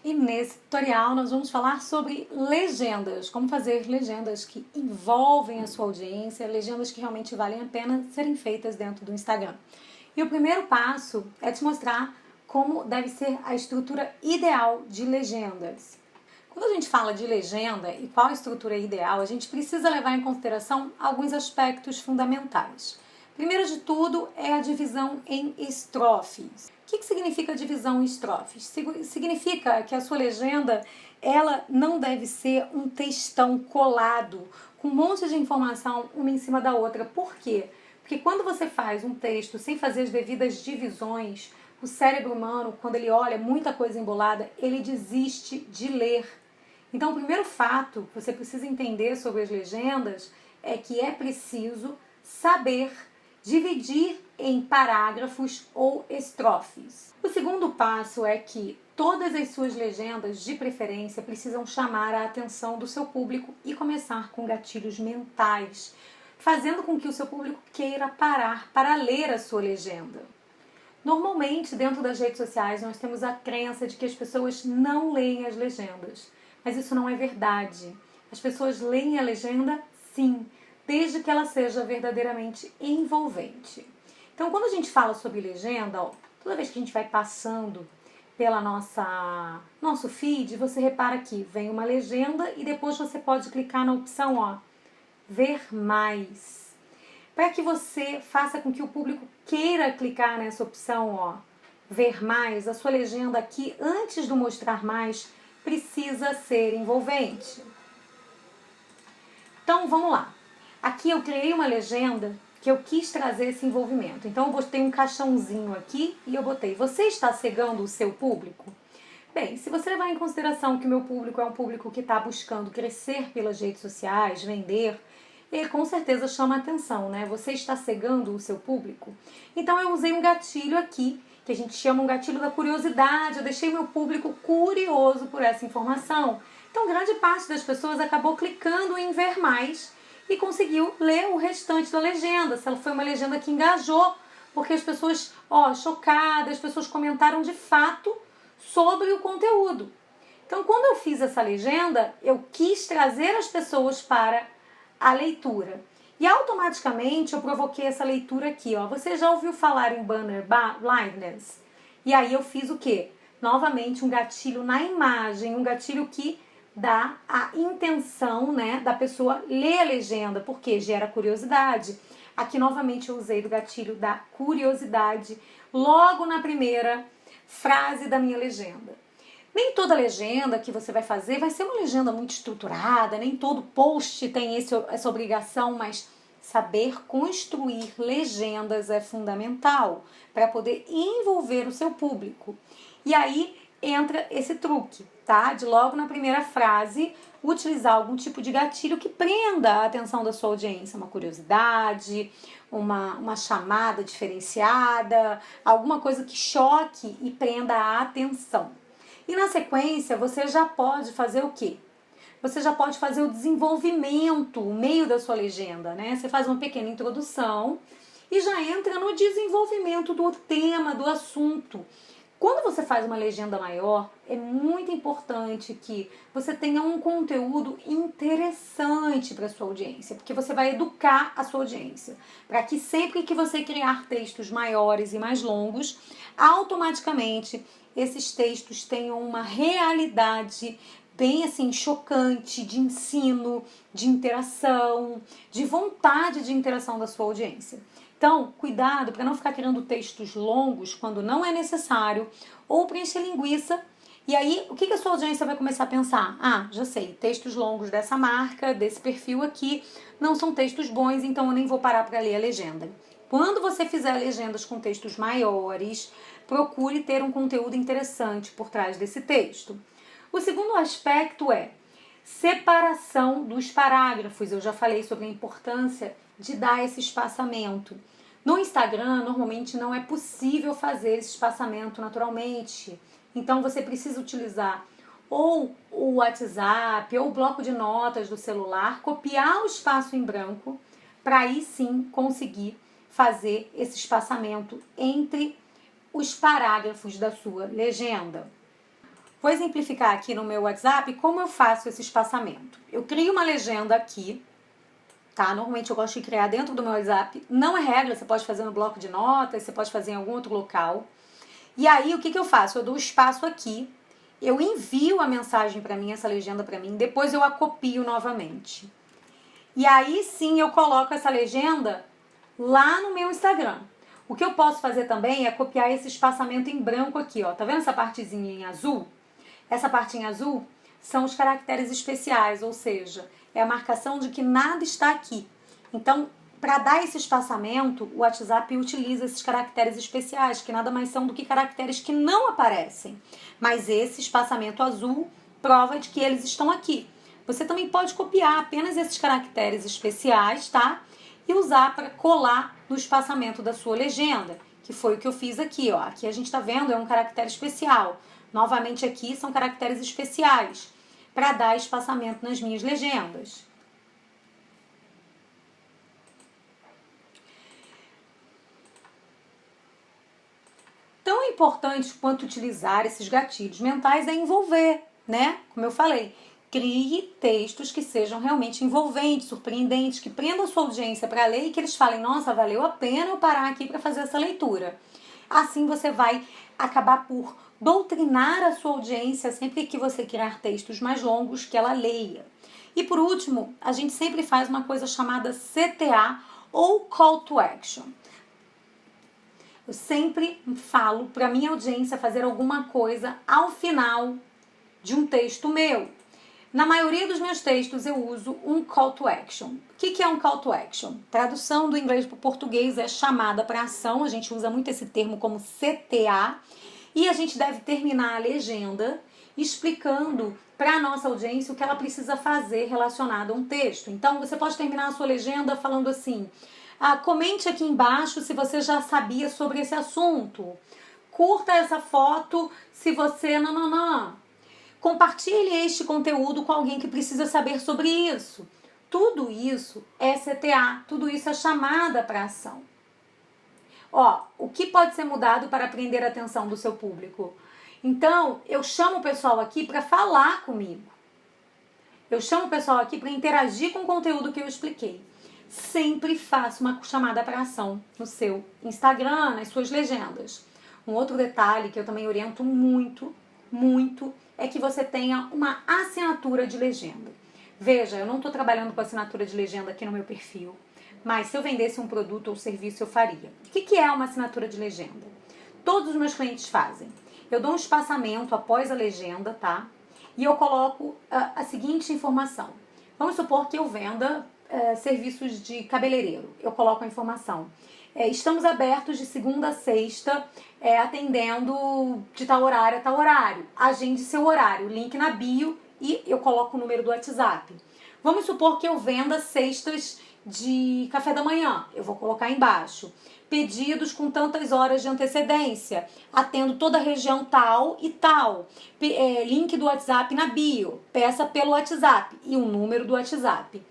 E nesse tutorial nós vamos falar sobre legendas, como fazer legendas que envolvem a sua audiência, legendas que realmente valem a pena serem feitas dentro do Instagram. E o primeiro passo é te mostrar como deve ser a estrutura ideal de legendas. Quando a gente fala de legenda e qual a estrutura ideal, a gente precisa levar em consideração alguns aspectos fundamentais. Primeiro de tudo é a divisão em estrofes. O que significa divisão em estrofes? Significa que a sua legenda ela não deve ser um textão colado com um monte de informação uma em cima da outra. Por quê? Porque quando você faz um texto sem fazer as devidas divisões, o cérebro humano, quando ele olha muita coisa embolada, ele desiste de ler. Então, o primeiro fato que você precisa entender sobre as legendas é que é preciso saber dividir em parágrafos ou estrofes. O segundo passo é que todas as suas legendas, de preferência, precisam chamar a atenção do seu público e começar com gatilhos mentais, fazendo com que o seu público queira parar para ler a sua legenda. Normalmente, dentro das redes sociais, nós temos a crença de que as pessoas não leem as legendas. Mas isso não é verdade. As pessoas leem a legenda, sim, desde que ela seja verdadeiramente envolvente. Então, quando a gente fala sobre legenda, toda vez que a gente vai passando pela nosso feed, você repara que vem uma legenda e depois você pode clicar na opção ver mais. Para que você faça com que o público queira clicar nessa opção ver mais, a sua legenda aqui, antes do mostrar mais, precisa ser envolvente. Então, vamos lá. Aqui eu criei uma legenda que eu quis trazer esse envolvimento. Então, eu botei um caixãozinho aqui e eu botei: você está cegando o seu público? Bem, se você levar em consideração que o meu público é um público que está buscando crescer pelas redes sociais, vender, ele com certeza chama a atenção, né? Você está cegando o seu público? Então, eu usei um gatilho aqui, que a gente chama um gatilho da curiosidade. Eu deixei meu público curioso por essa informação. Então, grande parte das pessoas acabou clicando em ver mais e conseguiu ler o restante da legenda. Se ela foi uma legenda que engajou, porque as pessoas, chocadas, as pessoas comentaram de fato sobre o conteúdo. Então, quando eu fiz essa legenda, eu quis trazer as pessoas para a leitura. E automaticamente eu provoquei essa leitura aqui, Você já ouviu falar em banner blindness? E aí eu fiz o quê? Novamente um gatilho na imagem, um gatilho que dá a intenção, né, da pessoa ler a legenda, porque gera curiosidade. Aqui novamente eu usei do gatilho da curiosidade logo na primeira frase da minha legenda. Nem toda legenda que você vai fazer vai ser uma legenda muito estruturada, nem todo post tem essa obrigação, mas saber construir legendas é fundamental para poder envolver o seu público. E aí entra esse truque, tá? De logo na primeira frase utilizar algum tipo de gatilho que prenda a atenção da sua audiência, uma curiosidade, uma chamada diferenciada, alguma coisa que choque e prenda a atenção. E na sequência, você já pode fazer o quê? Você já pode fazer o desenvolvimento, o meio da sua legenda, né? Você faz uma pequena introdução e já entra no desenvolvimento do tema, do assunto. Quando você faz uma legenda maior, é muito importante que você tenha um conteúdo interessante para a sua audiência, porque você vai educar a sua audiência, para que sempre que você criar textos maiores e mais longos, automaticamente esses textos tenham uma realidade bem assim chocante, de ensino, de interação, de vontade de interação da sua audiência. Então, cuidado para não ficar criando textos longos quando não é necessário, ou preencher linguiça. E aí, o que a sua audiência vai começar a pensar? Já sei, textos longos dessa marca, desse perfil aqui, não são textos bons, então eu nem vou parar para ler a legenda. Quando você fizer legendas com textos maiores, procure ter um conteúdo interessante por trás desse texto. O segundo aspecto é separação dos parágrafos. Eu já falei sobre a importância de dar esse espaçamento. No Instagram, normalmente não é possível fazer esse espaçamento naturalmente. Então, você precisa utilizar ou o WhatsApp ou o bloco de notas do celular, copiar o espaço em branco, para aí sim conseguir fazer esse espaçamento entre os parágrafos da sua legenda. Vou exemplificar aqui no meu WhatsApp como eu faço esse espaçamento. Eu crio uma legenda aqui, tá? Normalmente eu gosto de criar dentro do meu WhatsApp. Não é regra, você pode fazer no bloco de notas, você pode fazer em algum outro local. E aí, o que eu faço? Eu dou espaço aqui, eu envio a mensagem para mim, essa legenda para mim, depois eu a copio novamente. E aí sim eu coloco essa legenda lá no meu Instagram. O que eu posso fazer também é copiar esse espaçamento em branco aqui, ó. Tá vendo essa partezinha em azul? Essa partinha azul são os caracteres especiais, ou seja, é a marcação de que nada está aqui. Então, para dar esse espaçamento, o WhatsApp utiliza esses caracteres especiais, que nada mais são do que caracteres que não aparecem. Mas esse espaçamento azul prova de que eles estão aqui. Você também pode copiar apenas esses caracteres especiais, tá? E usar para colar no espaçamento da sua legenda, que foi o que eu fiz aqui, ó. Aqui a gente tá vendo, é um caractere especial. Novamente aqui são caracteres especiais para dar espaçamento nas minhas legendas. Tão importante quanto utilizar esses gatilhos mentais é envolver, né? Como eu falei, crie textos que sejam realmente envolventes, surpreendentes, que prendam a sua audiência para ler e que eles falem, nossa, valeu a pena eu parar aqui para fazer essa leitura. Assim você vai acabar por doutrinar a sua audiência sempre que você criar textos mais longos que ela leia. E por último, a gente sempre faz uma coisa chamada CTA ou Call to Action. Eu sempre falo para minha audiência fazer alguma coisa ao final de um texto meu. Na maioria dos meus textos eu uso um call to action. O que é um call to action? Tradução do inglês para o português é chamada para ação. A gente usa muito esse termo como CTA. E a gente deve terminar a legenda explicando para a nossa audiência o que ela precisa fazer relacionado a um texto. Então você pode terminar a sua legenda falando assim... comente aqui embaixo se você já sabia sobre esse assunto. Curta essa foto se você... Compartilhe este conteúdo com alguém que precisa saber sobre isso. Tudo isso é CTA, tudo isso é chamada para ação. O que pode ser mudado para prender a atenção do seu público? Então, eu chamo o pessoal aqui para falar comigo. Eu chamo o pessoal aqui para interagir com o conteúdo que eu expliquei. Sempre faça uma chamada para ação no seu Instagram, nas suas legendas. Um outro detalhe que eu também oriento muito, é que você tenha uma assinatura de legenda. Veja, eu não estou trabalhando com assinatura de legenda aqui no meu perfil, mas se eu vendesse um produto ou serviço eu faria. O que é uma assinatura de legenda? Todos os meus clientes fazem. Eu dou um espaçamento após a legenda, tá? E eu coloco a seguinte informação. Vamos supor que eu venda serviços de cabeleireiro. Eu coloco a informação. Estamos abertos de segunda a sexta, atendendo de tal horário a tal horário. Agende seu horário, link na bio e eu coloco o número do WhatsApp. Vamos supor que eu venda cestas de café da manhã. Eu vou colocar embaixo. Pedidos com tantas horas de antecedência. Atendo toda a região tal e tal. Link do WhatsApp na bio. Peça pelo WhatsApp e o número do WhatsApp.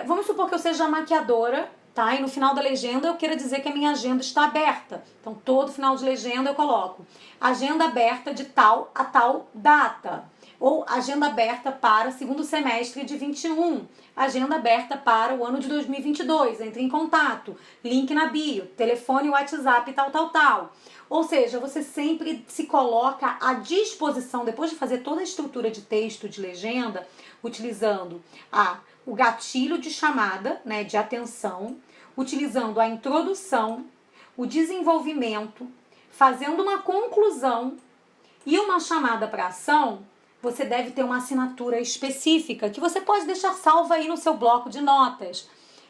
Vamos supor que eu seja maquiadora, tá? E no final da legenda eu queira dizer que a minha agenda está aberta. Então, todo final de legenda eu coloco agenda aberta de tal a tal data. Ou agenda aberta para segundo semestre de 21. Agenda aberta para o ano de 2022. Entre em contato. Link na bio. Telefone, WhatsApp, tal. Ou seja, você sempre se coloca à disposição, depois de fazer toda a estrutura de texto, de legenda, utilizando o gatilho de chamada, né, de atenção, utilizando a introdução, o desenvolvimento, fazendo uma conclusão e uma chamada para ação. Você deve ter uma assinatura específica que você pode deixar salva aí no seu bloco de notas.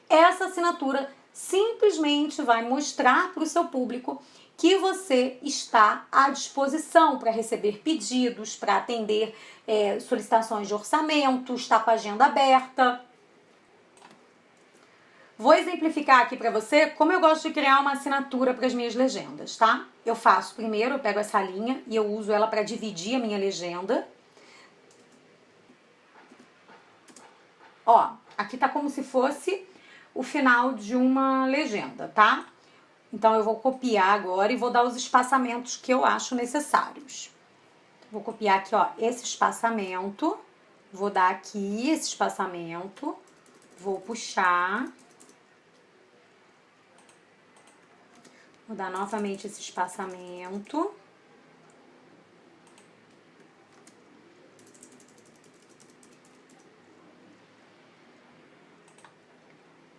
Essa assinatura simplesmente vai mostrar para o seu público que você está à disposição para receber pedidos, para atender solicitações de orçamento, está com a agenda aberta. Vou exemplificar aqui para você como eu gosto de criar uma assinatura para as minhas legendas, tá? Eu faço primeiro, eu pego essa linha e eu uso ela para dividir a minha legenda. Aqui tá como se fosse o final de uma legenda, tá? Então eu vou copiar agora e vou dar os espaçamentos que eu acho necessários. Vou copiar aqui, ó, esse espaçamento. Vou dar aqui esse espaçamento. Vou puxar. Vou dar novamente esse espaçamento.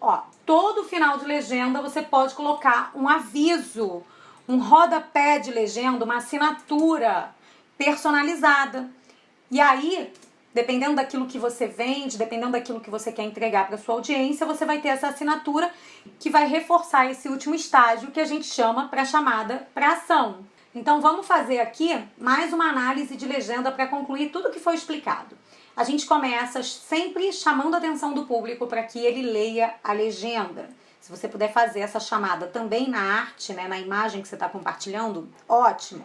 Ó, todo final de legenda você pode colocar um aviso, um rodapé de legenda, uma assinatura personalizada. E aí, dependendo daquilo que você vende, dependendo daquilo que você quer entregar para sua audiência, você vai ter essa assinatura que vai reforçar esse último estágio que a gente chama para chamada para ação. Então vamos fazer aqui mais uma análise de legenda para concluir tudo que foi explicado. A gente começa sempre chamando a atenção do público para que ele leia a legenda. Se você puder fazer essa chamada também na arte, né, na imagem que você está compartilhando, ótimo.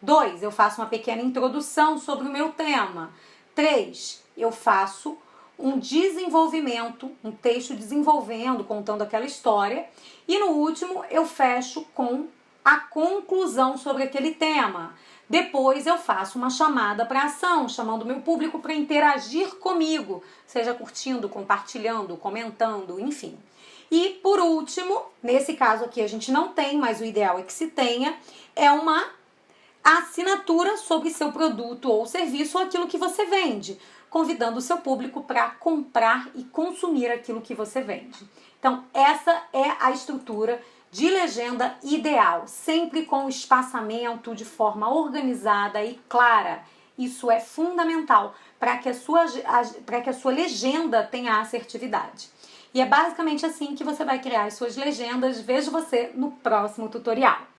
2, eu faço uma pequena introdução sobre o meu tema. 3, eu faço um desenvolvimento, um texto desenvolvendo, contando aquela história. E no último, eu fecho com a conclusão sobre aquele tema. Depois eu faço uma chamada para ação, chamando o meu público para interagir comigo, seja curtindo, compartilhando, comentando, enfim. E por último, nesse caso aqui a gente não tem, mas o ideal é que se tenha, é uma assinatura sobre seu produto ou serviço ou aquilo que você vende, convidando o seu público para comprar e consumir aquilo que você vende. Então, essa é a estrutura de legenda ideal, sempre com espaçamento de forma organizada e clara. Isso é fundamental para que a sua legenda tenha assertividade. E é basicamente assim que você vai criar as suas legendas. Vejo você no próximo tutorial.